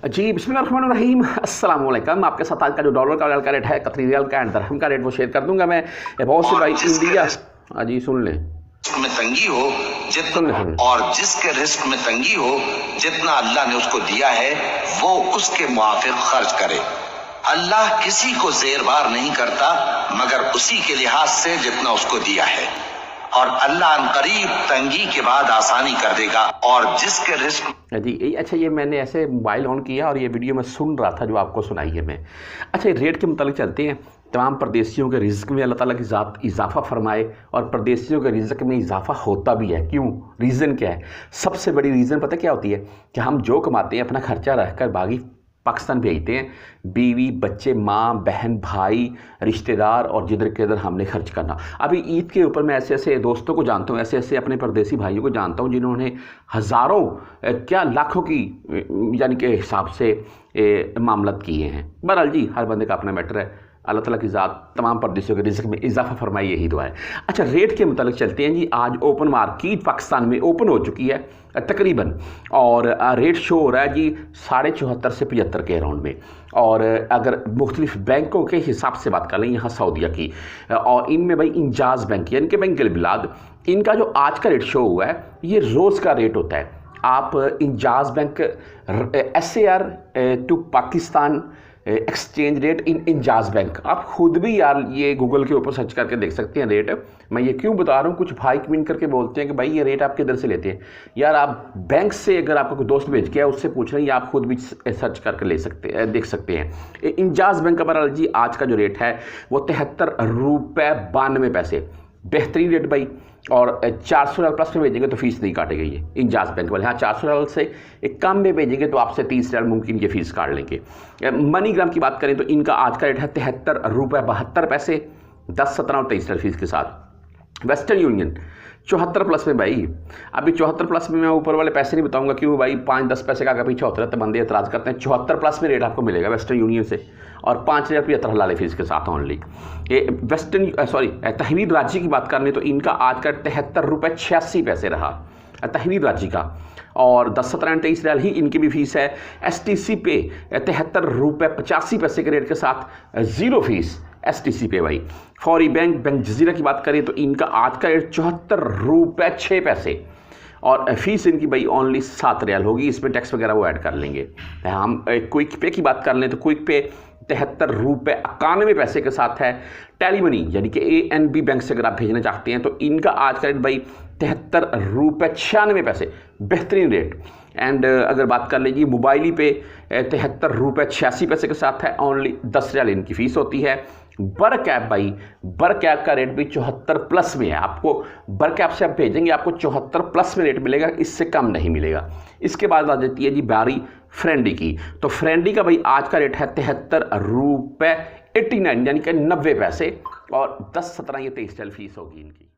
जी बिस्मिल्लाहिर्रहमानिर्रहीम अस्सलाम वालेकुम। आपके साथ आज का जो डॉलर का रेट है, कतरी रियाल का एंड दरहम का रेट वो शेयर कर दूंगा मैं। बहुत से भाई इंडिया जी सुन लें में तंगी हो जितना सुन लें और जिसके रिस्क में तंगी हो जितना अल्लाह ने उसको दिया है वो उसके मुआफिक खर्च करे। अल्लाह किसी को ज़ेरबार नहीं करता मगर उसी के लिहाज से जितना उसको दिया है, और अल्लाह अनकरीब तंगी के बाद आसानी कर देगा। और जिसके रिस्क जी अच्छा, ये मैंने ऐसे मोबाइल ऑन किया और ये वीडियो मैं सुन रहा था जो आपको सुनाई है मैं। अच्छा, रेट के मुतालिक चलते हैं। तमाम परदेशियों के रिज़्क में अल्लाह ताला की ज़ात इजाफ़ा फरमाए, और परदेशियों के रिज़्क में इजाफ़ा होता भी है। क्यों? रीज़न क्या है? सबसे बड़ी रीज़न पता क्या होती है कि हम जो कमाते हैं अपना खर्चा रख कर बागी पाकिस्तान भेजते हैं। बीवी, बच्चे, माँ, बहन, भाई, रिश्तेदार और जिधर के इधर हमने खर्च करना। अभी ईद के ऊपर मैं ऐसे ऐसे दोस्तों को जानता हूँ, ऐसे ऐसे अपने परदेसी भाइयों को जानता हूँ जिन्होंने हज़ारों क्या लाखों की यानी कि हिसाब से मामलत किए हैं। बहरहाल जी, हर बंदे का अपना मैटर है। अल्लाह ताला की ज़ात तमाम परदेशियों के रिज़्क में इजाफ़ा फरमाई, यही दुआ है। अच्छा, रेट के मुतालिक चलते हैं जी। आज ओपन मार्केट पाकिस्तान में ओपन हो चुकी है तकरीबन, और रेट शो हो रहा है जी 74.5 से 75 के अराउंड में। और अगर मुख्तलिफ बैंकों के हिसाब से बात कर लें यहाँ सऊदीया की, और इनमें भाई इंजाज़ बैंक यानी कि बैंक बिलाद, इनका जो आज का रेट शो हुआ है ये रोज़ का रेट होता है। आप इंजाज़ bank SAR to Pakistan exchange rate in इंजाज़ बैंक, आप खुद भी यार ये गूगल के ऊपर सर्च करके देख सकते हैं रेट। मैं ये क्यों बता रहा हूँ, कुछ भाई कमेंट करके बोलते हैं कि भाई ये रेट आप किधर से लेते हैं। यार आप बैंक से, अगर आपका कोई दोस्त भेज गया उससे पूछ रहे हैं, आप खुद भी सर्च करके ले सकते हैं, देख सकते हैं। इंजाज़ बैंक का बहरहाल जी आज का जो रेट है वो 73.92 बेहतरीन रेट भाई। और 400 रियाल प्लस में भेजेंगे तो फीस नहीं काटेगी ये इंजाज़ बैंक वाले। हाँ, 400 रियाल से एक कम में भेजेंगे तो आपसे 30 रियाल मुमकिन ये फ़ीस काट लेंगे। मनीग्राम की बात करें तो इनका आज का रेट है 73.72, 10, 17 और 23 रियाल फीस के साथ। वेस्टर्न यूनियन 74 प्लस में भाई। अभी 74 प्लस में मैं ऊपर वाले पैसे नहीं बताऊंगा, क्यों भाई 5-10 पैसे का आगे पीछे होता रहता है, बंदे एतराज़ करते हैं। 74 प्लस में रेट आपको मिलेगा वेस्टर्न यूनियन से, और 5,075 हलाल फीस के साथ ओनली। ये तहवीर राजी की बात कर लें तो इनका आज का 73.86 रहा तहवीर राजी का, और 10, 17 और 23 रियाल ही इनकी भी फीस है। STC पे 73.85 के रेट के साथ ज़ीरो फीस STC पे भाई। फौरी बैंक जजीरा की बात करें तो इनका आज का रेट 74.06, और फीस इनकी भाई ओनली 7 रियाल होगी, इसमें टैक्स वगैरह वो ऐड कर लेंगे। हम क्विक पे की बात कर लें तो क्विक पे 73.91 के साथ है। टेलीमनी यानी कि ANB बैंक से अगर आप भेजना चाहते हैं तो इनका आज का रेट भाई 73.96, बेहतरीन रेट। एंड अगर बात कर लीजिए मोबाइली पे 73.86 के साथ है, ओनली 10 रियाल इनकी फ़ीस होती है। बर कैप भाई, बर कैप का रेट भी 74 प्लस में है। आपको बर कैप से आप भेजेंगे आपको 74 प्लस में रेट मिलेगा, इससे कम नहीं मिलेगा। इसके बाद आ जाती है जी बारी फ्रेंडी की, तो फ्रेंडी का भाई आज का रेट है 73.89 यानी कि 90 पैसे, और 10, 17 ये 23 रियाल फीस होगी इनकी।